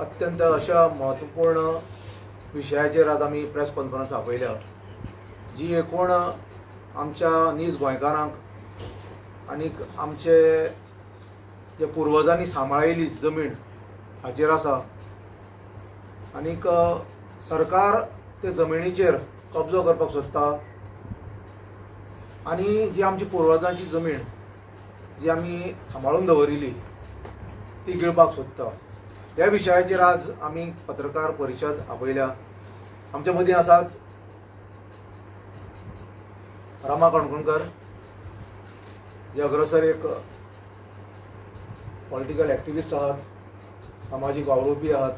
अत्यंत अशा महत्वपूर्ण विशयाचेर आज आमी प्रेस कॉन्फरन्स आपयल्या जी एकूण आमच्या नीज गोंयकारांक आनीक आमचे जे पुर्वजांनी सांबाळिल्ली जमीन हाचेर आसा आनीक सरकार ते जमिनीचेर कब्जो करपाक सोदता आनी जी आमची पुर्वजांची जमीन जी आमी सांबाळून दवरिल्ली ती गिळपाक सोदता। ह्या विशयाचेर आज आमी पत्रकार परिशद आपयल्या। आमच्या मदीं आसात रामा कणकोणकर, जे अग्रसर एक पॉलिटिकल एक्टिविस्ट आहात, सामाजीक वावुरपी आहात।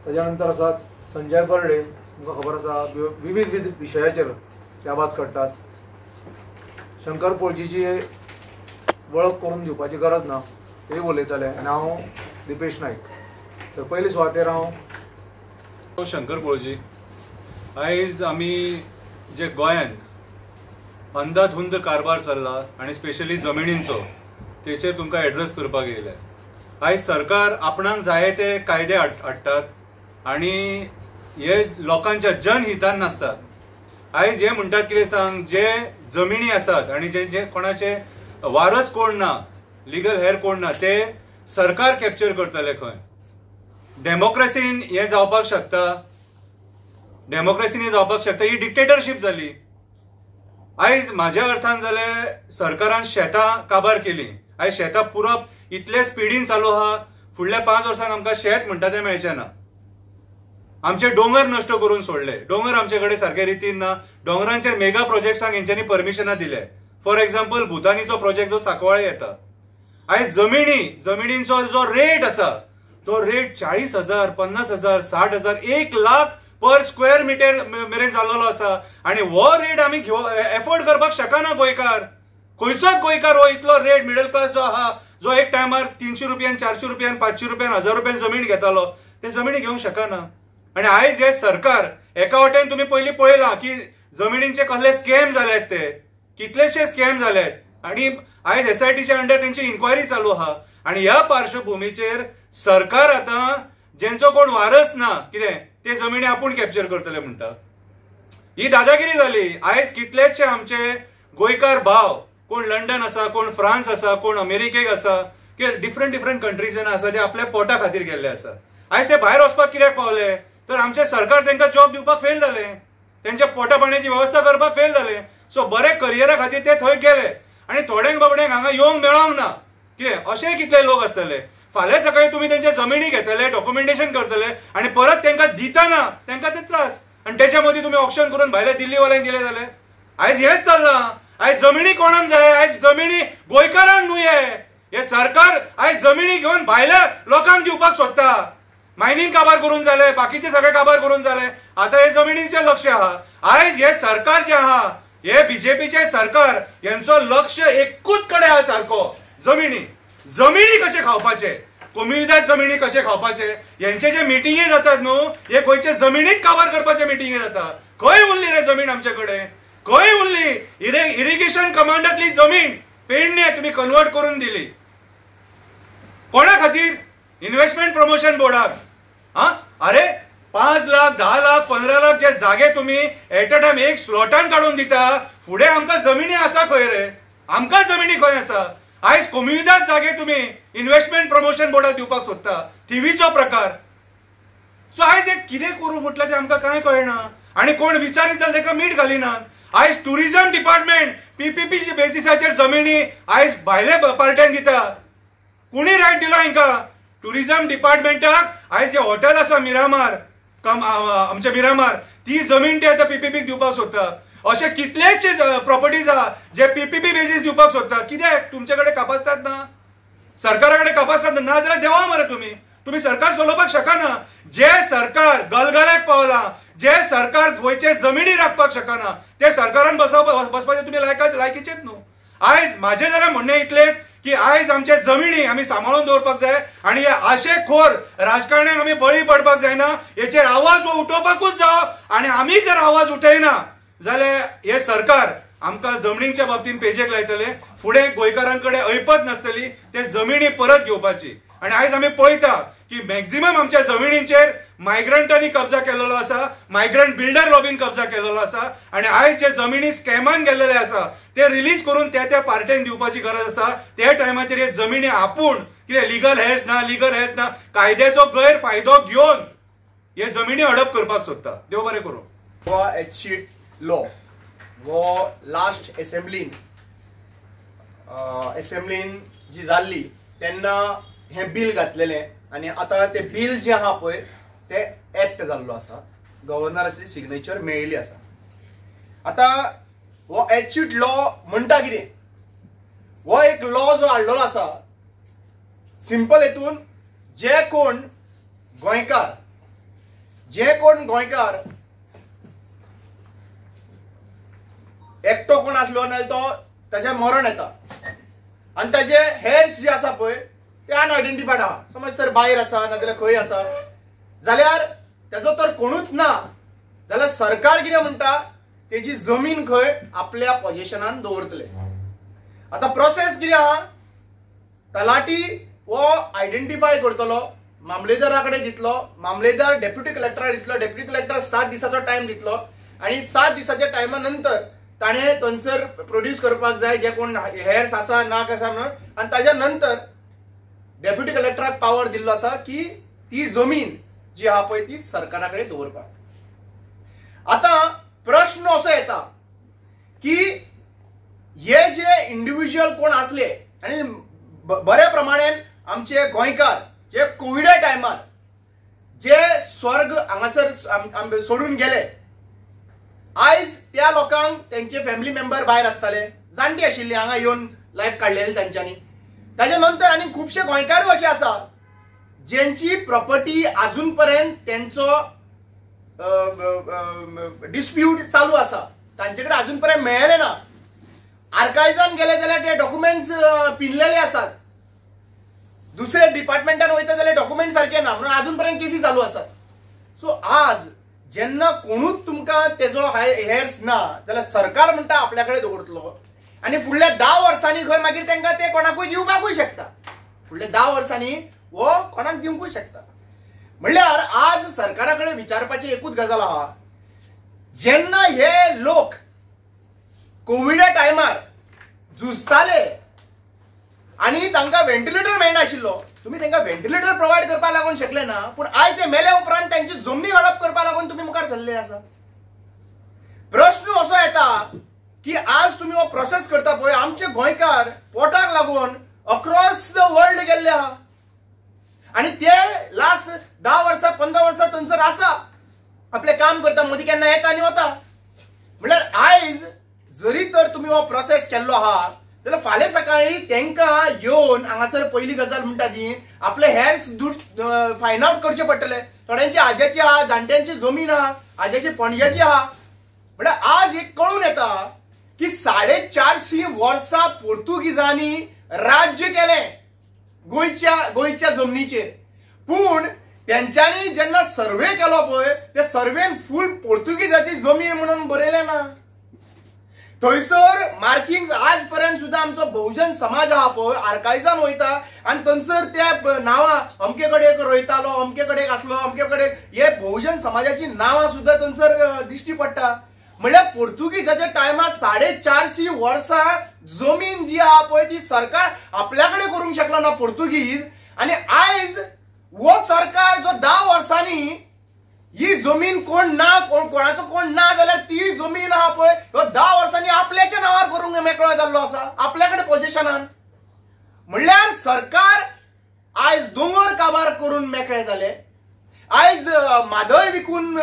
ताच्या नंतर आसात संजय बर्डे, तुमकां खबर आसा विविध विशयाचेर ते आवाज काडटात। शंकर पोळजीची वळख करून दिवपाची गरज ना, ते उलयताले। आनी हांव दिपेश नायक। तर पयली सुवातेर हांव शंकर पोळजी, आयज आमी जे गोंयांत अंधाधुंद कारभार चल्ला आनी स्पेशली जमिनींचो तेचेर तुमकां एड्रेस करपाक येयले। आयज सरकार आपणाक जाय ते कायदे हाडटात आनी हे लोकांच्या जनहितान नासतात। आयज हे म्हणटात कितें सांग, जे जमिनी आसात आनी जे कोणाचे वारस कोण ना, लिगल हेर कोण ना, ते सरकार कॅप्चर करतले। खंय डेमोक्रेसीन हे जावपाक शकता? डेमोक्रेसीन हे जावपाक शकता? ही डिक्टेटरशीप जाली। आयज म्हाज्या अर्थान जाल्यार सरकारान शेतां काबार केली। आयज शेतां पुरप इतले स्पिडीन चालू आहा, फुडल्या 5 वर्सांक आमकां शेत म्हणटा तें मेळचें ना। आमचे दोंगर नश्ट करून सोडले, दोंगर आमचे कडेन सारके रितीन ना। दोंगरांचेर मेगा प्रोजेक्ट्सांक हेंच्यांनी परमिशनां दिले। फॉर एक्झाम्पल भुतानीचो प्रोजेक्ट जो सांकवाळे येता, आयज जमिनींचो जो रेट आसा तो rate 40,000, 50,000, 60,000, 1 lakh per square metre मेरेन जाल्लो आसा। आनी हो रेट आमी एफोर्ड करपाक शकना गोंयकार। खंयचोच गोंयकार हो इतलो रेट मिडल क्लास जो आहा, जो एक टायमार 300 रुपयान, 400 रुपयान, 500 रुपयान, 1000 रुपयान जमीन घेतालो, ते जमिनी घेवंक शकना। आनी आयज हे सरकार एका वाटेन तुमी पयलीं पळयलां की जमिनींचे कसले स्कॅम जाल्यात, ते कितलेशे स्कॅम जाल्यात। आनी आयज एसआयटीच्या अंडर तेंची इन्क्वायरी चालू आहा। आनी ह्या पार्श्वभूमीचेर सरकार आतां जेंचो कोण वारस ना कितें ते जमिनी आपूण कॅप्चर करतले म्हणटा। ही दादागिरी जाली। आयज कितलेशे आमचे गोंयकार भाव, कोण लंडन आसा, कोण फ्रांस आसा, कोण अमेरिकेक आसा, की डिफरंट कंट्रीजान आसा, जे आपल्या पोटा खातीर गेल्ले आसा। आयज ते भायर वचपाक कित्याक पावले? तर आमचे सरकार तांकां जॉब दिवपाक फेल जाले, त्यांच्या पोटा पाण्याची व्यवस्था करपाक फेल जाले। सो बरे करियरा खातीर ते थंय गेले आनी थोड्यांक बाबड्यांक हांगा येवंक मेळोंक ना। कितें अशें कितले लोक आसतले? फाल्यां सकाळी तुमी तेंच्या जमिनी घेतले, डॉक्युमेंटेशन करतले आनी परत तांकां दितना तांकां ते त्रास, आनी तेच्या मदीं तुमी ऑप्शन करून भायल्या दिल्लीवाल्यांक दिले जाल्यार आयज हेच चल्लां। आयज जमिनी कोणाक जाय? आयज जमिनी गोंयकारांक न्हू। हे सरकार आयज जमिनी घेवन भायल्या लोकांक दिवपाक सोदता। मायनिंग काबार करून जाले, बाकीचे सगळे काबार करून जाले, आता हे जमिनीचेर लक्ष आहा। आयज हे सरकार जे आहा, हे बीजेपीचे सरकार, यांचो लक्ष एकूच कडेन आहा सारको, जमिनी कशे खावपाचे, कम्युनिदाद जमिनी कशे खावपाचे। यांचे जे मिटिंगे जातात न्हू, हे गोंयचे जमिनीच काबार करपाचे मिटिंगे जाता। खंय उरली रे जमीन आमचे कडेन? खंय उरली? इरिगेशन कमांडातली जमीन पेडणे तुमी कन्वर्ट करून दिली कोणा खातीर? इन्व्हेस्टमेंट प्रमोशन बोर्डाक। अरे 5 लाख, 10 लाख, 15 लाख जे जागे तुम्ही एट अ टाइम एक स्लॉटान काढून दिता, फुडें आमकां जमिनी आसा खंय रे? आमकां जमिनी खंय आसा? आयज कम्युनिदाद जागे तुम्ही इन्व्हेस्टमेंट प्रमोशन बोर्डाक दिवपाक सोदता, थिवीचो प्रकार। सो आयज एक कितें करूं म्हटलें तें आमकां कांय कळना आनी कोण विचारीत जाल्यार ताका मीठ घालिनात। आयज टुरिझम डिपार्टमेंट पीपीपी बेसिसाचेर जमिनी आयज भायले पार्ट्यांक दिता। कुणी रायट दिलो हांकां? टुरिझम डिपार्टमेंटाक आयज जे हॉटेल आसा मिरामार, आमचे मिरामार, ती जमीन ते आता पीपीपीक दिवपाक सोदता। अशे कितलेशे प्रॉपर्टीज आहा जे पीपीपी बेसीस दिवपाक सोदता। कित्याक? तुमचे कडेन कापासतात ना, सरकारा कडेन कापासतात ना जाल्यार देवा मरे तुम्ही सरकार चलोवपाक शकना। जे सरकार गलगल्याक पावला, जे सरकार गोंयचे जमिनी राखपाक शकना, ते सरकारान बसपाचे तुम्ही लायकीचेच न्हू। आयज माझे जाल्यार म्हणणे इतलेच की आयज आमचे जमिनी आमी सांबाळून दवरपाक जाय आनी हे आशेखोर राजकारण्यांक आमी बळी पडपाक जायना। हेचेर आवाज उठोवपाकूच जावो आनी आमी जर आवाज उठयना जाल्यार हे सरकार आमकां जमनीच्या बाबतींत पेजेक लायतले। फुडें गोंयकारांकडे ऐपत नासतली, ते जमिनी परत घेवपाची। आणि आयज आम्ही पळयता की मॅक्झिमम आमच्या जमिनींचेर मायग्रंटांनी कब्जा केलेलो आसा, मायग्रंट बिल्डर लॉबीन कब्जा केलेलो आसा आणि आयज जे जमिनी स्कॅमान गेलेले आसा ते रिलीज करून त्या पार्ट्यांक दिवपाची गरज आसा. त्या टायमाचेर हे जमिनी आपूण कितें लिगल हेल्थ ना कायद्याचो गैरफायदो घेवन हे जमिनी हडप करपाक सोदता. देव बरें करूं. हो एचशीट लॉ वो लास्ट असेंब्लीन जी जाल्ली तेन्ना हे बिल घातलेलें आनी आतां ते बिल जे आहा पळय ते एक्ट जाल्लो आसा, गव्हर्नराची सिग्नेचर मेळिल्ली आसा. आतां हो एचशीट लॉ म्हणटा कितें, हो एक लॉ जो हाडलेलो आसा सिंपल हेतून जे कोण गोंयकार एकटो कोण आसलो नाल्यार तो ताचें मरण येता आनी ताचे हेर्स जे आसा पळय ते अनआयडेंटिफायड आहा, समज तर भायर आसा नाजाल्यार खंय आसा जाल्यार ताचो तर कोणूच ना जाल्यार सरकार कितें म्हणटा तेजी जमीन खंय आपल्या पोझिशनान दवरतले. आतां प्रोसेस कितें आहा, तलाटी हो आयडेंटिफाय करतलो, मामलेदारा कडेन दितलो, मामलेदार डेप्युटी कलेक्टराक दितलो, डेप्युटी कलेक्टर 7 दिसाचो टायम दितलो आनी 7 दिसाच्या टायमा नंतर ताणें थंयसर प्रोड्यूस करपाक जाय जे कोण हेर्स आसा ना आसा म्हणून, आनी ताज्या नंतर डेप्युटी कलेक्टराक पावर दिल्लो आसा की ती जमीन जी आहा पळय ती सरकारा कडेन दवरपाक. आतां प्रश्न असो येता की हे जे इंडिव्हिज्युअल कोण आसले आनी बऱ्या प्रमाणेन आमचे गोंयकार जे कोविडा टायमार जे स्वर्ग हांगासर सोडून गेले, आयज त्या लोकांक त्यांचे फॅमिली मेंबर भायर आसताले, जाणटी आशिल्ली हांगा येवन लायफ काडलेली तांच्यांनी. ताच्या नंतर आनी खुबशे गोंयकारूय अशे आसा ज्यांची प्रॉपर्टी अजून पर्यंत त्यांचो डिस्प्यूट चालू आसा, तांचे कडेन अजून पर्यंत मेळ्ळें ना. आर्कायजान गेले जाल्यार ते डॉक्युमेंट्स पिनलेले आसात, दुसरे डिपार्टमेंटान वयता जाल्यार डॉक्युमेंट सारखे ना म्हणून अजून पर्यंत केसी चालू आसात. सो आज जेन्ना कोणूच तुमकां तेजो हेर्स ना जाल्यार सरकार म्हणटा आपल्या कडेन दवरतलो आनी फुडल्या 10 वर्सांनी खंय मागीर तांकां ते कोणाकूय दिवपाकूय शकता, फुडल्या 10 वर्सांनी वो कोणाक दिवंकूय शकता. म्हणल्यार आज सरकारा कडेन विचारपाची एकूच गजाल आहा, जेन्ना हे लोक कोविडा टायमार झुजताले आनी तांकां व्हेंटिलेटर मेळनाशिल्लो, तुम्ही तांकां व्हेंटिलेटर प्रोवायड करपाक लागून शकले ना, पूण आयज ते मेले उपरांत तांची जमनी हडप करपाक लागून तुम्ही मुखार सरले आसा. प्रश्न असो येता की आज तुम्ही हो प्रोसेस करता पळय, आमचे गोंयकार पोटाक लागून अक्रॉस द वर्ल्ड गेल्ले आहा आनी ते लास्ट 10 वर्सां 15 वर्सां थंयसर आसा, आपले काम करता, मोदी केन्ना येता आनी वता. म्हळ्यार आयज जरी तर तुम्ही हो प्रोसेस केल्लो आहा जाल्यार फाल्यां सकाळी तांकां येवन हांगासर पयली गजाल म्हणटा ती आपले हेर्स फायंड आउट करचे पडटले. थोड्यांची आज्याची आहा, जाणट्यांची जमीन आहा, आज्याची पणज्याची आहा. म्हळ्यार आज एक कळून येता की 450 वर्सां पोर्तुगीजांनी राज्य केलें गोंयच्या जमनीचेर, पूण त्यांच्यानी जेन्ना सर्वे केलो पळय त्या सर्वेन फूल पोर्तुगीजाची जमीन म्हणून बरयलें ना. थंयसर मार्किंग्स आज पर्यंत सुद्धा आमचो बहुजन समाज आहा पळय आर्कायजान वयता आनी थंयसर त्या नांवां अमके कडेन रोयतालो, अमके कडेन आसलो, अमके कडेन हे बहुजन समाजाची नांवां सुद्धा थंयसर दिश्टी पडटा. म्हळ्यार पोर्तुगीजाच्या टायमार 450 वर्सां जमीन जी आहा पळय ती सरकार आपल्या कडेन करूंक शकलो ना पोर्तुगीज, आनी आयज वो सरकार जो 10 वर्सांनी ही जमीन कोण ना कोणाचो कोण ना जाल्यार ती जमीन आहा पळय 10 वर्सांनी आपल्याच्या नांवार करूंक मेकळो जाल्लो आसा, आपल्या कडेन पोझिशनान. म्हणल्यार सरकार आयज दोंगर काबार करून मेकळे जाले, आयज मादय विकून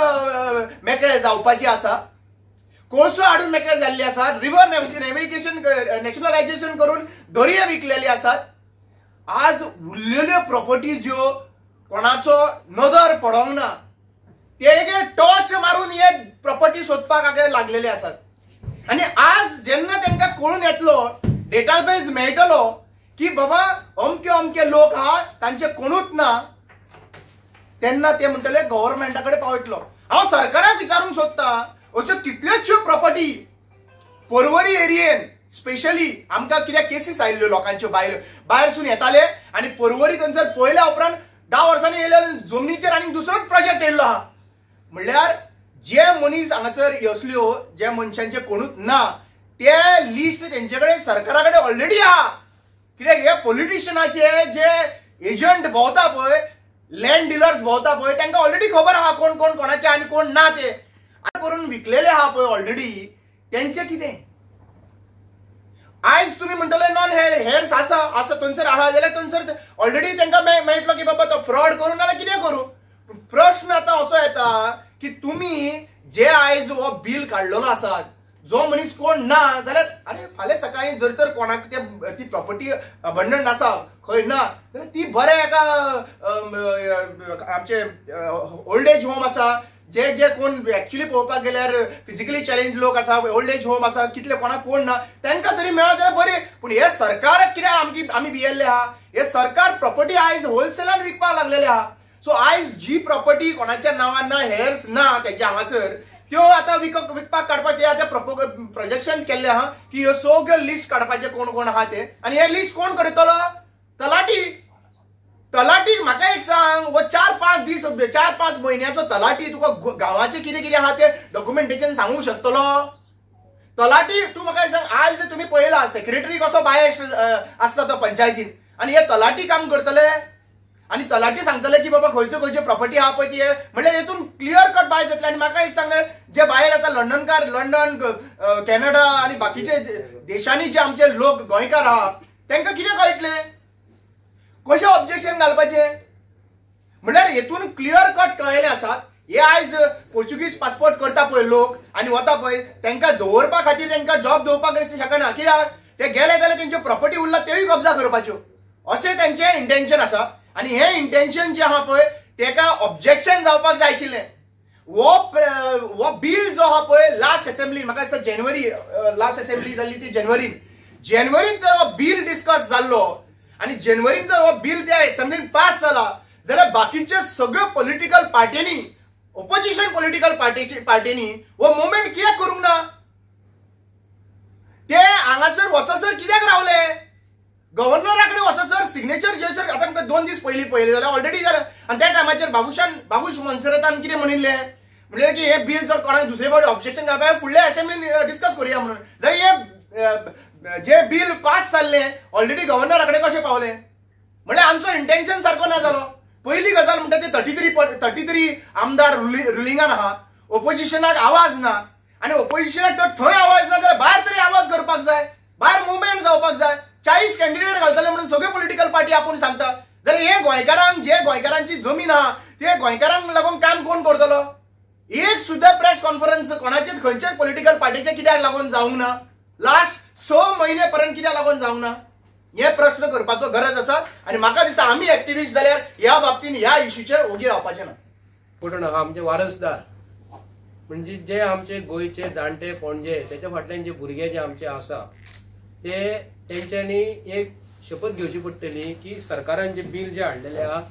मेकळे जावपाची आसा, कोळसो हाडून मेकळे जाल्ली आसा, रिव्हर नॅशनलायझेशन करून दर्या विकलेली आसात. आज उरलेल्यो प्रॉपर्टी ज्यो कोणाचो नदर पडोंक ना ते टॉर्च मारून हे प्रॉपर्टी सोदपाक लागलेले आसात. आनी आज जेन्ना तांकां कळून येतलो, डेटाबेस मेळटलो की बाबा अमके अमके लोक आहा तांचे कोणूच ना, तेन्ना ते म्हणटले गव्हर्नमेंटा कडेन पावयतलो. हांव सरकाराक विचारूंक सोदतां, अश्यो कितल्योश्यो प्रॉपर्टी पर्वरी एरियेन स्पेशली आमकां कित्याक केसीस आयिल्ल्यो लोकांच्यो भायरसून येताले आनी पर्वरी थंयसर पयल्या उपरांत 10 वर्सांनी येयले जमनीचेर आनी दुसरोच प्रोजेक्ट येयल्लो आहा म्हणल्यार जे मनीस हांगासर असल्यो जे मनशांचे कोणूच ना ते लिस्ट तेंचे कडेन सरकारा कडेन ऑलरेडी आहा कित्याक हे पॉलिटिशियनाचे जे एजंट भोंवता पळय लँड डिलर्स भोंवता पळय तांकां ऑलरेडी खबर आहा कोण कोण कोणाचे आनी कोण ना ते आतां करून विकलेले आहा पळय ऑलरेडी तेंचें कितें आयज तुम्ही म्हणटले नॉन हेर्स आसा थंयसर आहा जाल्यार थंयसर ऑलरेडी तांकां मेळटलो की बाबा तो फ्रॉड करून नाल्यार कितें करूं प्रश्न आतां असो येता की तुम्ही जे आयज हो बिल काडलेलो आसात जो मनीस कोण ना जाल्यार अरे फाल्यां सकाळी जर तर कोणाक ती प्रॉपर्टी अबंडंट आसा खंय ना जाल्यार ती बरें एका आमचे ओल्ड एज होम आसा जे जे कोण एक्चुअली पळोवपाक गेल्यार फिजिकली चॅलेंज लोक आसा ओल्ड एज होम आसा कितले कोणाक कोण ना तांकां तरी मेळत जाल्यार बरें पूण हे सरकार कित्याक आमी भियेल्ले आहा हे सरकार प्रॉपर्टी आयज होलसेलान विकपाक लागलेले आहा सो आयज जी प्रॉपर्टी कोणाच्या नांवान ना हेर्स ना तेच्या हांगासर त्यो आतां विकपाक काडपाचे आतां प्रोजेक्शन्स केल्ले आहा की ह्यो सगळ्यो लिस्ट काडपाचे कोण कोण आहा ते आनी हे लिस्ट कोण करतलो तलाटी म्हाका एक सांग वो 4-5 दीस 4-5 म्हयन्याचो तलाटी तुका गांवाचे कितें कितें आहा ते डॉक्युमेंटेशन सांगूंक शकतलो तलाटी तूं म्हाका सांग आज तुमी पळयला सेक्रेटरी कसो बायस आसता तो पंचायतीन आनी हे तलाटी काम करतले आनी तलाटी सांगतले की बाबा खंयच्यो खंयच्यो प्रॉपर्टी आहा पळय ती म्हणल्यार हेतून क्लियर कट भायर जातले आनी म्हाका एक सांग जे भायर आतां लंडन कॅनडा आनी बाकीचे देशांनी जे आमचे लोक गोंयकार आहा तांकां कितें कळटले कशें ऑब्जेक्शन घालपाचे म्हणल्यार हेतून क्लियर कट कळयले आसात हे आयज पोर्चुगीज पासपोर्ट करता पळय लोक आनी वता पळय तांकां दवरपा खातीर तांकां जॉब दिवपाक शकना कित्याक ते गेले जाल्यार तेंच्यो प्रॉपर्टी उरला त्योय कब्जा करपाच्यो अशें तेंचें इंटेन्शन आसा आनी हे इंटेन्शन जे आहा पळय तेका ऑब्जेक्शन जावपाक जाय आशिल्लें वो बिल जो आहा पळय लास्ट असेंब्लीन म्हाका दिसता जानेवारी लास्ट असेंब्ली जाल्ली ती जानेवारीन जर हो बिल डिस्कस जाल्लो आनी जानेवारीन जर हो बिल त्या असेंब्लीन पास जाला जाल्यार बाकीच्या सगळ्यो पॉलिटिकल पार्टीनी ऑपोजिशन पॉलिटिकल पार्टीनी हो मुवमेंट कित्याक करूंक ना ते हांगासर वचसर कित्याक रावले गव्हर्नरा कडेन वचसर सिग्नेचर जेसर आतां आमकां 2 दीस पयलीं पळयलें जाल्यार ऑलरेडी जालें आनी त्या टायमाचेर बाबूश मोन्सेरातान कितें म्हणिल्लें म्हणलें की हे बिल जर कोणाक दुसरे फावटी ऑब्जेक्शन घालपाक फुडल्या असेंब्लीन डिस्कस करुया म्हणून जाल्यार हे जे बिल पास जाल्लें ऑलरेडी गव्हर्नरा कडेन कशें पावलें म्हणल्यार आमचो इंटेन्शन सारको ना जालो पयली गजाल म्हणटा ती 33 आमदार रुलिंगान आहा ऑपोजिशनाक आवाज ना आनी ऑपोजिशनाक तो थंय आवाज ना जाल्यार भायर तरी आवाज करपाक जाय भायर मुवमेंट जावपाक जाय 40 कॅन्डिडेट घालतले म्हणून सगळे पॉलिटिकल पार्टी आपूण सांगता जाल्यार हे गोंयकारांक जे गोंयकारांची जमीन आहा ते गोंयकारांक लागून काम कोण करतलो एक सुद्धा प्रेस कॉन्फरन्स कोणाचेच खंयच्याच पॉलिटिकल पार्टीचे कित्याक लागून जावंक ना लास्ट 6 म्हयने पर्यंत कित्याक लागून जावंक ना हे प्रश्न करपाचो गरज आसा आनी म्हाका दिसता आमी एक्टिविस्ट जाल्यार ह्या बाबतीन ह्या इश्यूचेर ओगी रावपाचें ना पूण आमचे वारसदार म्हणजे जे आमचे गोंयचे जाणटे पणजे तेच्या फाटल्यान जे भुरगे जे आमचे आसा ते तेंच्यांनी एक शपथ घेवची पडटली की सरकारान जे बिल जे हाडलेले आहा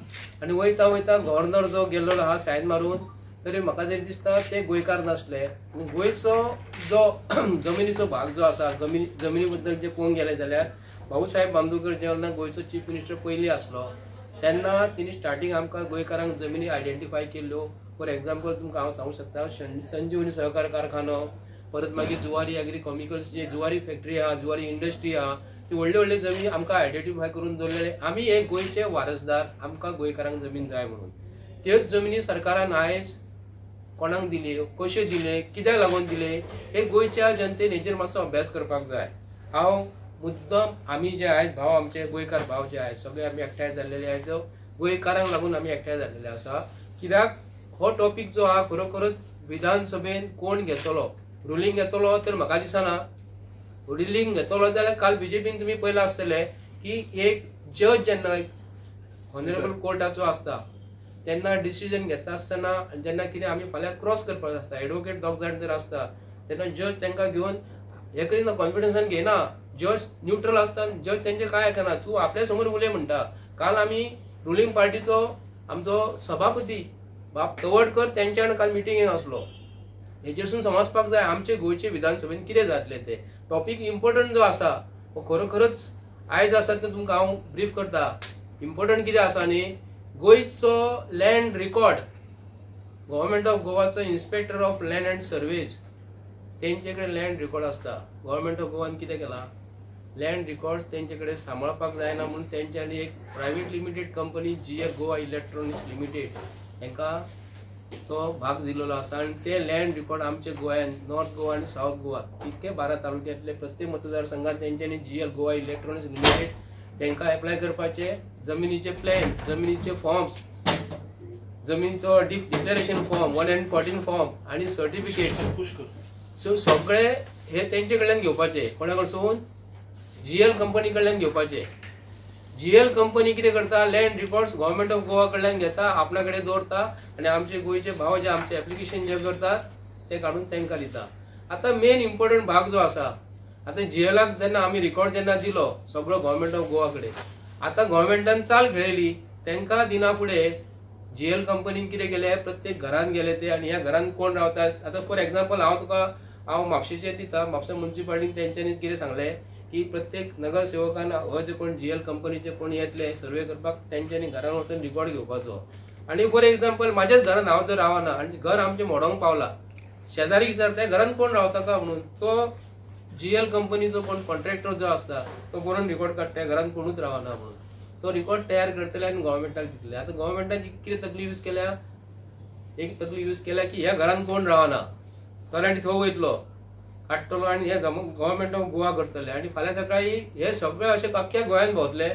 आनी वयता वयता गव्हर्नर जो गेल्लो आहा सायन मारून तरी म्हाका तरी दिसता ते गोंयकार नासले गोंयचो जो जमिनीचो भाग जो आसा जमिनी बद्दल जे पळोवंक गेले जाल्यार भाऊसाहेब बांदोडकर जेन्ना गोंयचो चीफ मिनिस्टर पयलीं आसलो तेन्ना तिणी स्टार्टींग आमकां गोंयकारांक जमिनी आयडेंटिफाय केल्ल्यो फॉर एग्जाम्पल तुमकां हांव सांगूंक शकता संजीवनी सहकार कारखानो परत मागीर जुवारी एग्रिकॉमिकल्स जे जुवारी फॅक्टरी आहा जुवारी इंडस्ट्री आहा ती व्हडली व्हडली जमीन आमकां आयडेंटिफाय करून दवरलेले आमी हे गोंयचे वारसदार आमकां गोंयकारांक जमीन जाय म्हणून त्योच जमिनी सरकारान आयज कोणाक दिले कशे दिले कित्याक लागून दिले हे गोंयच्या जनतेन हेचेर मातसो अभ्यास करपाक जाय हांव मुद्दम आमी जे आयज भाव आमचे गोंयकार भाव जे आयज सगळे आमी एकठांय जाल्लेले आयज गोंयकारांक लागून आमी एकठांय जाल्लेले आसा कित्याक हो टॉपीक जो आहा खरोखरच विधानसभेन कोण घेतलो रुलींग घेतलो तर म्हाका दिसना रुलींग घेतलो जाल्यार काल बीजेपीन तुमी पयला आसतले की एक जज जेन्ना ऑनरेबल कोर्टाचो आसता तेन्ना डिसिजन घेता आसतना जेन्ना कितें आमी फाल्यां क्रॉस करपाक आसता एडवोकेट दोग जाण जर आसता तेन्ना जज तांकां घेवन हे करिना कॉन्फिडन्सान घेयना जज न्यूट्रल आसता जज तेंचे काय आयकना तूं आपल्या समोर उलय म्हणटा काल आमी रुलींग पार्टीचो आमचो सभापती बाब तवडकर तेंच्यान काल मिटिंगेक आसलो हेजेरसून समजपाक जाय आमचे गोंयचे विधानसभेन कितें जातले ते टॉपिक इम्पॉर्टंट जो आसा हो खरोखरच आयज आसा ते तुमकां हांव ब्रीफ करता. इम्पॉर्टंट कितें आसा न्ही, गोंयचो लँड रिकॉर्ड गव्हर्मेंट ऑफ गोवाचो inspector of land and surveys तेंचे कडेन लँड रिकॉर्ड आसता. गव्हर्मेंट ऑफ गोवान कितें केला, लँड रिकॉर्ड्स तेंचे कडेन सांबाळपाक जायना म्हणून तेंच्यांनी एक private limited company GL Goa electronics limited हांकां तो भाग दिलेलो आसा आनी ते लँड रिकॉर्ड आमच्या गोंयान नॉर्थ गोवा आनी साऊथ गोवा इतके 12 तालुक्यांतले प्रत्येक मतदारसंघात तेंच्यांनी GL गोवा इलेक्ट्रॉनिक्स लिमिटेड तांकां एप्लाय करपाचे जमिनीचे प्लॅन, जमिनीचे फॉर्म्स, जमिनीचो डिक्लेरेशन फॉर्म 114 फॉर्म आणि सर्टिफिकेट सो सगळे हे तेंचे कडल्यान घेवपाचे. कोणा कडसून, GL कंपनी कडल्यान घेवपाचे. GL कंपनी कितें करता, land records government of Goa कडल्यान घेता, आपल्या कडेन दवरता आणि आमचे गोंयचे भाव जे आमचे एप्लिकेशन जे करतात ते काढून तांकां दिता. आता मेन इम्पॉर्टंट भाग जो आसा, आता GLाक जेन्ना आमी रिकॉर्ड जेन्ना दिलो सगळो गव्हर्मेंट ऑफ गोवा कडेन, आता गव्हर्मेंटान चाल खेळयली तांकां दिना फुडें GL कंपनीन कितें केलें, प्रत्येक घरान गेले ते आनी ह्या घरान कोण रावतात. आता फॉर एक्झाम्पल हांव म्हापशेचेर दिता, म्हापसा म्युनिसिपालिटीन तेंच्यांनी कितें सांगलें की प्रत्येक नगरसेवकान हो जे कोण GL कंपनीचे कोण येतले सर्वे करपाक तेंच्यांनी घरान वचून रिकॉर्ड घेवपाचो. आणि फॉर एक्झाम्पल म्हाज्याच घरान हांव जर रावना आनी घर आमचें मोडोंक पावला, शेजारी विचारता घरान कोण रावता का म्हणून, तो GL कंपनीचो कोण कॉन्ट्रॅक्टर जो आसता तो बरोवन रिकॉर्ड काडटा घरान कोणूच रावना म्हणून. तो रिकॉर्ड तयार करतले आनी गव्हर्मेंटाक दितले. आता गव्हर्मेंटाची कितें तकली यूज केल्या, एक तकली यूज केल्या की ह्या घरान कोण रावना, करंट थंय वयतलो काडटलो आनी हे गव्हर्मेंट ऑफ गोवा करतले आनी फाल्यां सकाळी हे सगळे अशे अख्ख्या गोंयान भोंवतले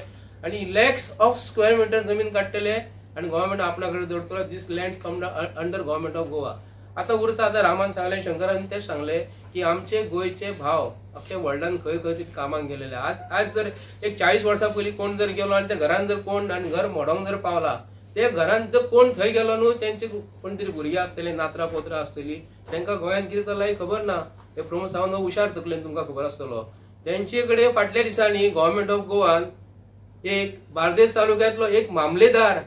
आनी लॅक्स ऑफ स्क्वेअर मिटर जमीन काडटले आनी गव्हर्मेंट आपल्या कडेन दवरतलो. This land come under government of Goa. आता उरता, आता रामान सांगले, शंकरान तेच सांगले की आमचे गोंयचे भाव अख्ख्या वर्ल्डान खंय खंय तरी कामाक गेलेले. आज जर एक 40 वर्सां पयलीं कोण जर गेलो आनी त्या घरान जर कोण आनी घर मोडोंक जर पावला, ते घरान जर कोण थंय गेलो न्हू, तेंचे कोण तरी भुरगीं आसतली, नातरां पोत्रां आसतली, तांकां गोंयान कितें चल्लां हें खबर ना. हे प्रमोद सावंत हुशार तकलेन तुमकां खबर आसतलो. तेंचे कडेन फाटल्या दिसांनी गव्हर्मेंट ऑफ गोवान एक बार्देस तालुक्यांतलो एक मामलेदार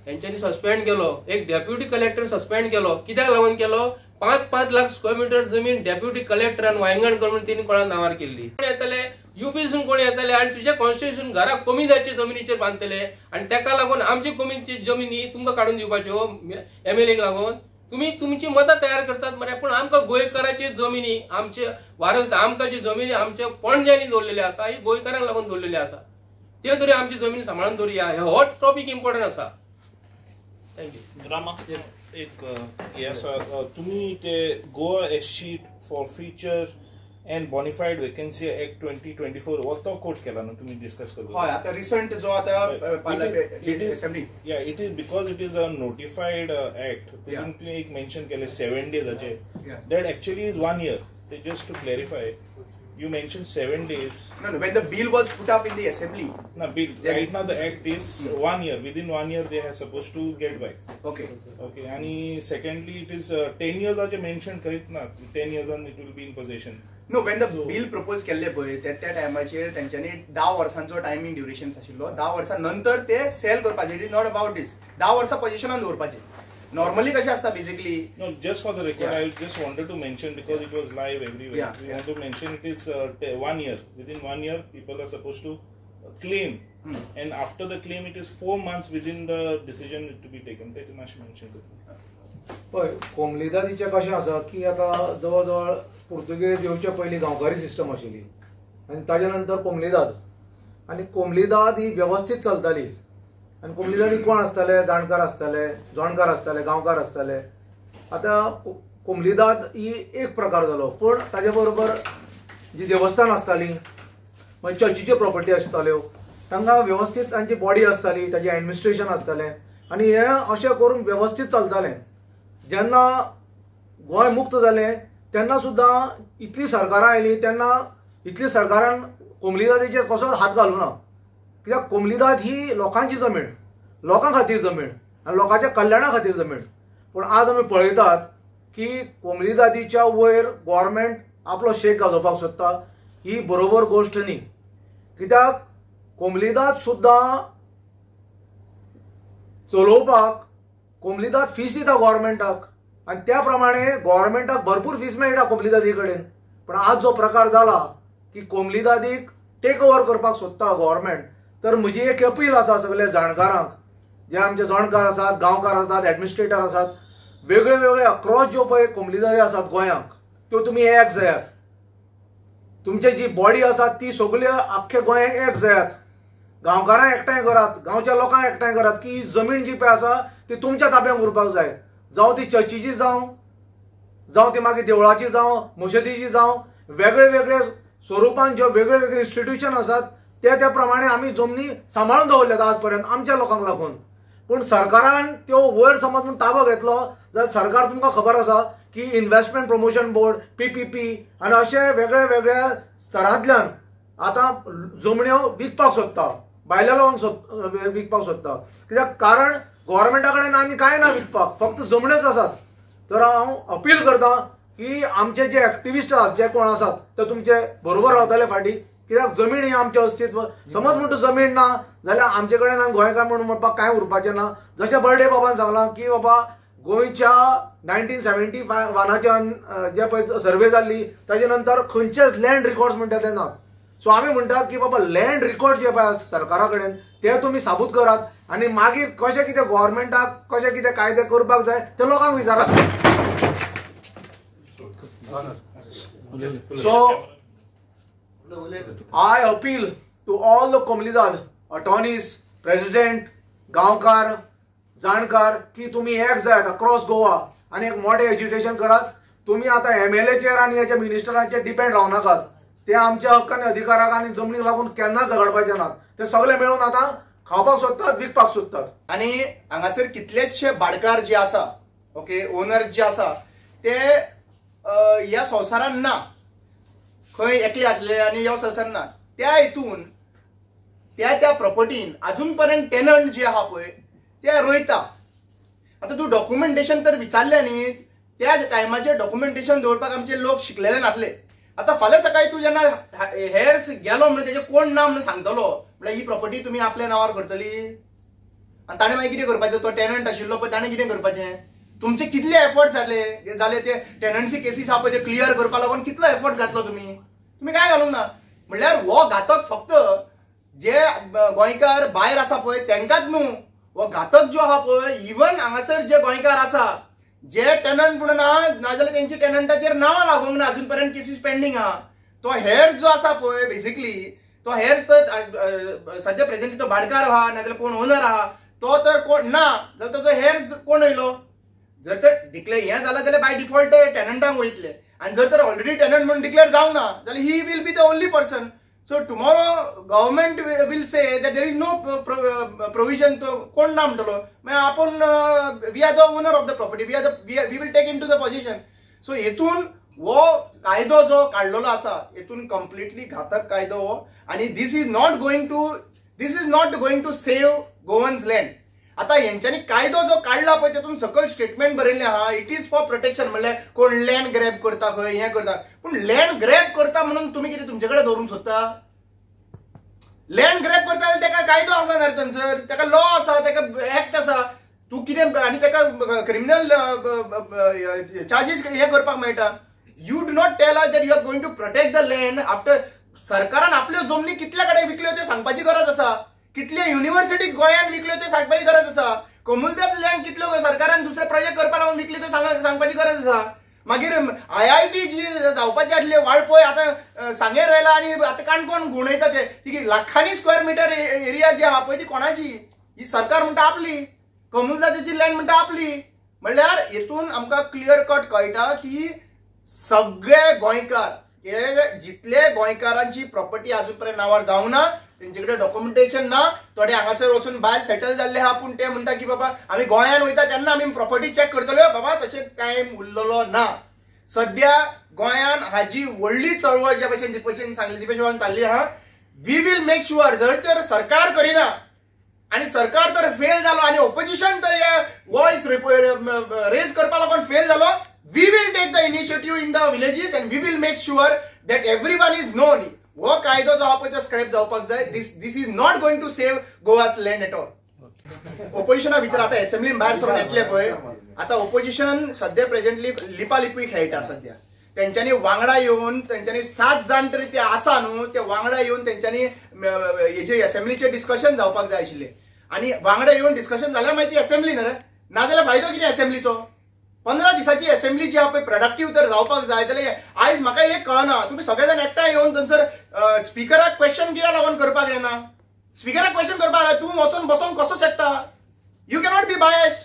तेंच्यांनी सस्पेंड केलो, एक डेप्युटी कलेक्टर सस्पेंड केलो. कित्याक लागून केलो, 5-5 लाख स्क्वेअर मिटर जमीन डेप्युटी कलेक्टरान वांयगण करून तेणी कोणा नांवार केल्ली. कोण येतले UPसून कोण येतले आनी तुजे कॉन्स्टिट्युशन घरा कमी जायचे जमिनीचेर बांदतले आनी ताका लागून आमची कमीची जमिनी तुमकां काडून दिवपाच्यो MLAक लागून. तुम्ही तुमची मतां तयार करतात मरे, पण आमकां गोंयकाराची जमिनी, आमचे वारस आमकां जी जमिनी आमच्या पणज्यांनी दवरलेली आसा ही गोंयकारांक लागून दवरलेली आसा, ते तरी आमची जमीन सांबाळून दवरया. हो टॉपिक इम्पॉर्टंट आसा. थँक्यू. रामा, एक हे आसा, तुम्ही ते गोवा एसशीट for future and bona fide vacancy act 2024 हो तो कोट केला ना तुम्ही डिस्कस करतो. हय, आता रिसंट जो आता assembly it is because it is a notified act. तेतून तुम्ही एक मेन्शन केले 7 डेजाचे, दॅट ऍक्च्युअली इज 1 year. ते just to clarify, you mentioned 7 days. No, when the bill was put up in the assembly. No, bill. Right now the act is 1 year. Within 1 year they are supposed to get back. Okay. Okay. And secondly, it is 10 years are mentioned. Kahit na 10 years and it will be in possession. No, when the bill proposed केल्ले पळय त्या टायमाचेर तेंच्यांनी 10 वर्सांचो timing duration आशिल्लो. 10 वर्सां नंतर ते sale करपाचे. इट इज नॉट अबाउट दिस. 10 वर्सां पोझिशनान दवरपाचे. Normally कशें आसता basically. No, just for the record, I just wanted to mention because it was live everywhere. We want to mention it is 1 year. Within 1 year, people are supposed to claim, and after the claim, it is 4 months within the decision to be taken. That you must mention. पळय, कोमलीदादीचें कशें आसा की आतां जवळ जवळ Portuguese येवचे पयलीं गांवकारी system आशिल्ली आनी ताजे नंतर कोमलीदाद, आनी कोमलीदाद ही वेवस्थीत चलताली. आनी कोमलीदादी कोण आसताले, जाणकार आसताले, जोणकार आसताले, गांवकार आसताले. आतां कोमलीदाद ही एक प्रकार जालो, पूण ताजे बरोबर जी देवस्थान आसताली, मागीर चर्चीच्यो प्रॉपर्टी आसताल्यो, तांकां वेवस्थीत तांची बॉडी आसताली, ताचें एडमिनिस्ट्रेशन आसतालें आनी हें अशें करून वेवस्थीत चलतालें. जेन्ना गोंय मुक्त जालें तेन्ना सुद्दां इतली सरकारां आयलीं, तेन्ना इतली सरकारान कोमलीदादीचेर कसोच हात घालूं ना. कित्याक कोमलीदाद ही लोकांची जमीन, लोकां खातीर जमीन आनी लोकांच्या कल्याणा खातीर जमीन. पूण आज आमी पळयतात की कोमलीदादीच्या वयर गव्हर्मेंट आपलो शेक गाजोवपाक सोदता. ही बरोबर गोश्ट न्ही. कित्याक कोमलीदाद सुद्दां चलोवपाक कोमलीदाद फीस दिता गव्हर्मेंटाक. आणि त्या प्रमाणे गव्हर्नमेंटाक भरपूर फीस मेळटा कोमलीदादी कडेन. पण आज जो प्रकार जाला की कोमलीदादीक टेक ओव्हर करपाक सोदता गव्हर्नमेंट, तर म्हजी एक अपील आसा सगळ्या जाणकारांक, जे आमचे जाणकार आसात, गांवकार आसात, एडमिनिस्ट्रेटर आसात, वेगळे वेगळे अक्रॉस ज्यो पळय कोमलीदादी आसात गोंयांक, त्यो तुमी एक जायात. तुमची जी बॉडी आसा ती सगळ्यो आख्ख्या गोंयांक एक जायात. गांवकारांक एकठांय करात, गांवच्या लोकांक एकठांय करात की जमीन जी पळय आसा ती तुमच्या ताब्यांत उरपाक जाय. जावं ती चर्चीची जावं ती मागीर देवळाची जावं मशिदीची जावं, वेगळे वेगळे स्वरुपान ज्यो वेगळे वेगळे इन्स्टिट्यूशन आसात त्या प्रमाणे आमी जमनी सांबाळून दवरल्यात आज पर्यंत आमच्या लोकांक लागून. पूण सरकारान त्यो वयर समज म्हणून ताबो घेतलो जाल्यार सरकार तुमकां खबर आसा की इन्व्हेस्टमेंट प्रमोशन बोर्ड, PPP आनी अशे वेगळ्या वेगळ्या स्तरांतल्यान आतां जमण्यो विकपाक सोदता, भायल्या लोकांक विकपाक सोदता. कित्याक कारण गव्हर्नमेंटा कडेन आनी कांय ना विकपाक, फक्त जमण्योच आसात. तर हांव अपील करता की आमचे जे एक्टिविस्ट आसात, जे कोण आसात ते तुमचे बरोबर रावतले फाटी. कित्याक जमीन ही आमचें अस्तित्व. समज म्हणटा जमीन ना जाल्यार आमचे कडेन आमी गोंयकार म्हणून म्हणपाक कांय उरपाचें ना. जशें बर्डे बाबान सांगलां की बाबा गोंयच्या 1971 जे पळय सर्वे जाल्ली ताचे नंतर खंयचेच लँड रिकॉर्ड्स म्हणटा ते नात. सो आमी म्हणटात की बाबा लँड रिकॉर्ड जे पळय सरकारा कडेन ते तुमी साबूत करात आनी मागीर कशें कितें गव्हर्नमेंटाक कशें कितें कायदे करपाक जाय ते लोकांक विचारात. So I appeal to all the Komlidad attorneys, president, गांवकार, जाणकार की तुम्ही एक जायात अक्रॉस गोवा आणि एक मोठे एज्युटेशन करात. तुम्ही आता MLA चेर आणि याच्या मिनिस्टरांचेर डिपेंड रावू नाकात. ते आमच्या हक्काने अधिकाराक आणि जमनीक लागून केन्नाच झगडपाचे नात. ते सगळे मेळून आता खावपाक सोदतात, विकपाक सोदतात. आणि हांगासर कितलेशे भाडकार जे आसा, ओके, ओनर जे आसा ते ह्या संवसारान ना, खंय एकले आसले आनी ह्या संवसारान ना. त्या हितून त्या प्रॉपर्टीन अजून पर्यंत टेनंट जे आहा पळय ते रोयता. आता तूं डॉक्युमेंटेशन तर विचारले न्ही, त्या टायमाचेर डॉक्युमेंटेशन दवरपाक आमचे लोक शिकलेले नासले. आता फाल्यां सकाळी तूं जेन्ना हेर्स गेलो म्हणून तेजे कोण ना म्हणून सांगतलो म्हळ्यार ही प्रॉपर्टी तुमी आपल्या नांवार करतली. आनी ताणें मागीर कितें करपाचें, तो टेनंट आशिल्लो पळय ताणें कितें करपाचें. तुमचे कितले एफर्ट्स जाले ते टेनन्सी केसीस आहा पळय ते क्लियर करपा लागून कितलो एफर्ट घातलो तुम्ही काय घालूंक ना. म्हणल्यार हो घातक फक्त जे गोंयकार भायर आसा पळय तेंकाच न्हू, हो घातक जो आहा पळय इवन हांगासर जे गोंयकार आसा जे टेनंट म्हणून आहा नाजाल्यार तेंची टेनंटाचेर नांवां लागूंक ना, अजून पर्यंत केसीस पेंडींग आहा. तो हेर जो आसा पळय बेसिकली तो हेर तर सद्या प्रेझेंटली तो भाडकार आहा नाजाल्यार कोण ओनर आहा तो तर कोण ना, जाल्यार ताचो हेर कोण येयलो. जर तर डिक्लेअर हें जालां जाल्यार बाय डिफॉल्ट टेनंटांक वयतले. आनी जर तर ऑलरेडी टेनंट म्हणून डिक्लेअर जावंक ना जाल्यार he will be the only person. So tomorrow government will say that there is no provision. तो कोण ना म्हणटलो मागीर आपूण we are the owner of the property, we will take into the position. So हेतून हो कायदो जो काडलेलो आसा हेतून कंप्लिटली घातक कायदो हो. आनी this is not going to save Goans land. आता यांच्यानी कायदो जो काढला पळय तेतून सकल स्टेटमेंट बरयल्ले आहा इट इज फॉर प्रोटेक्शन. म्हणल्यार कोण लँड ग्रॅब करता खंय हें करता, पूण लँड ग्रॅब करता म्हणून तुमी कितें तुमचे कडेन दवरूंक सोदता. लँड ग्रॅब करता जाल्यार तेका कायदो आसा ना थंयसर, तेका लॉ आसा, तेका एक्ट आसा. तूं कितें आनी तेका क्रिमिनल चार्जीस हे करपाक मेळटा. You do not tell us that you are going to protect the land after सरकारान आपल्यो जमनी कितल्या कडेन विकल्यो ते सांगपाची गरज आसा. कितले युनिव्हर्सिटी गोंयान विकल्यो ते सांगपाची गरज आसा. कोमुलदाद लँड कितल्यो सरकारान दुसरे प्रोजेक्ट करपा लागून विकल्यो ते सांगपाची गरज आसा. मागीर IIT जी जावपाची आसली वाळपय आतां सांगेर व्हेला आनी आतां काणकोण गुणयता ते ती लाखांनी स्क्वेअर मिटर एरिया जी आहा पळय ती कोणाची, ही सरकार म्हणटा आपली, कोमुलदादाची लँड म्हणटा आपली. म्हणल्यार हेतून आमकां क्लियर कट कळटा की सगळे गोंयकार हे जितले गोंयकारांची प्रॉपर्टी आजून पर्यंत नांवार जावंक ना, तेंचे कडेन डॉक्युमेंटेशन ना. थोडे हांगासर वचून भायर सेटल जाल्ले आहा पूण ते म्हणटा की बाबा आमी गोंयान वयता तेन्ना आमी प्रॉपर्टी चॅक करतल्यो. बाबा तशें टायम उरलेलो ना. सद्या गोंयान हाजी व्हडली चळवळ ज्या भशेन सांगली ती भशेन चालली आहा. वी वील मेक शुअर जर तर सरकार करिना आनी सरकार तर फेल जालो आनी ऑपोजिशन तर हे वॉयस रेज करपा लागून फेल जालो, we will take the initiative in the villages and we will make sure that everyone is known. हो कायदो जो आहा पळय तो स्क्रॅप जावपाक जाय. This is not going to save Goa's land at all. ऑपोजिशना भितर आतां असेंब्लीन भायर सरून येतले पळय आता ओपोजिशन सध्या प्रेझेंटली लिपालिपी खेळटा सध्या. त्यांच्यानी वांगडा येऊन त्यांच्यानी 7 जाण तरी ते आसा न्हू, ते वांगडा येऊन त्यांच्यानी हेजे असेंब्लीचे डिस्कशन जावपाक जाय आशिल्ले. आणि वांगडा येऊन डिस्कशन जाल्यार माहिती असेंब्ली न्हू रे, नाजाल्यार फायदो कितें असेंब्लीचो. 15 दिसाची असेंब्ली जी आहा पळय प्रोडक्टीव तर जावपाक जाय जाल्यार आयज म्हाका एक कळना, तुम्ही सगळे जाण एकठांय येवन थंयसर स्पिकराक क्वेश्चन कित्याक लागून करपाक येना. स्पिकराक क्वेश्चन करपाक तूं वचून बसोन कसो शकता. You cannot be biased.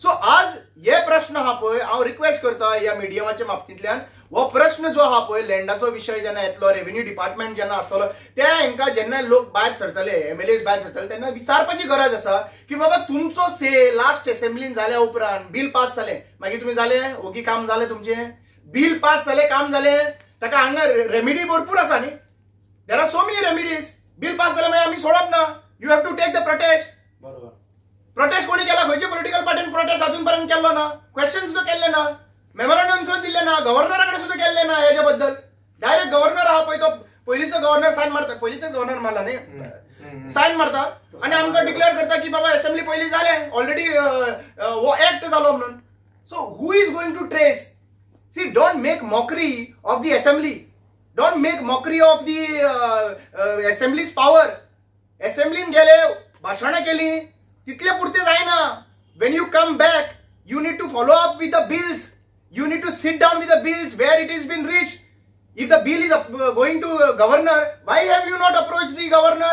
So आज हे प्रश्न हा पळय हांव रिक्वेस्ट करता ह्या मिडियमाच्या बाबतींतल्यान, हो प्रश्न जो आहा पळय लँडाचो विशय जेन्ना येतलो, रेव्हेन्यू डिपार्टमेंट जेन्ना आसतलो, त्या हांकां जेन्ना लोक भायर सरतले, MLAs भायर सरतले, तेन्ना विचारपाची गरज आसा की बाबा तुमचो से लास्ट असेंब्लीन जाल्या उपरांत बिल पास जालें, मागीर तुमी जाले ओगी काम जालें तुमचें, बिल पास जालें काम जालें, ताका हांगा रेमिडी भरपूर आसा न्ही. There are so many remedies. Bill pass जालें मागीर आमी सोडप ना. You have to take the protest. बरोबर. प्रोटेस्ट कोणी केला. खंयच्या पॉलिटिकल पार्टीन प्रोटेस्ट अजूनपर्यंत केल्लो ना. क्वेश्चन सुद्धा केल्ले ना. मेमोरंडम सुद्धा दिले ना. गव्हर्नराकडे सुद्धा केल्ले ना हेच्या बद्दल. डायरेक्ट गव्हर्नर हा पळय तो पयलीचो गव्हर्नर सायन मारता. पयलीचो गव्हर्नर मारला न्ही, सायन मारता आणि आमकां डिक्लेअर करता की बाबा असेंब्ली पयली जाले ऑलरेडी हो ऍक्ट जालो म्हणून. So who is going to trace. See don't make mockery of the assembly. Don't make mockery of the assembly's power. असेंब्लीन गेले, भाषणां केली, तितले पुरते जायना. when you come back you need to follow up with the bills. You need to sit down with the bills where it has been reached. If the bill is going to governor, why have you not approached the governor?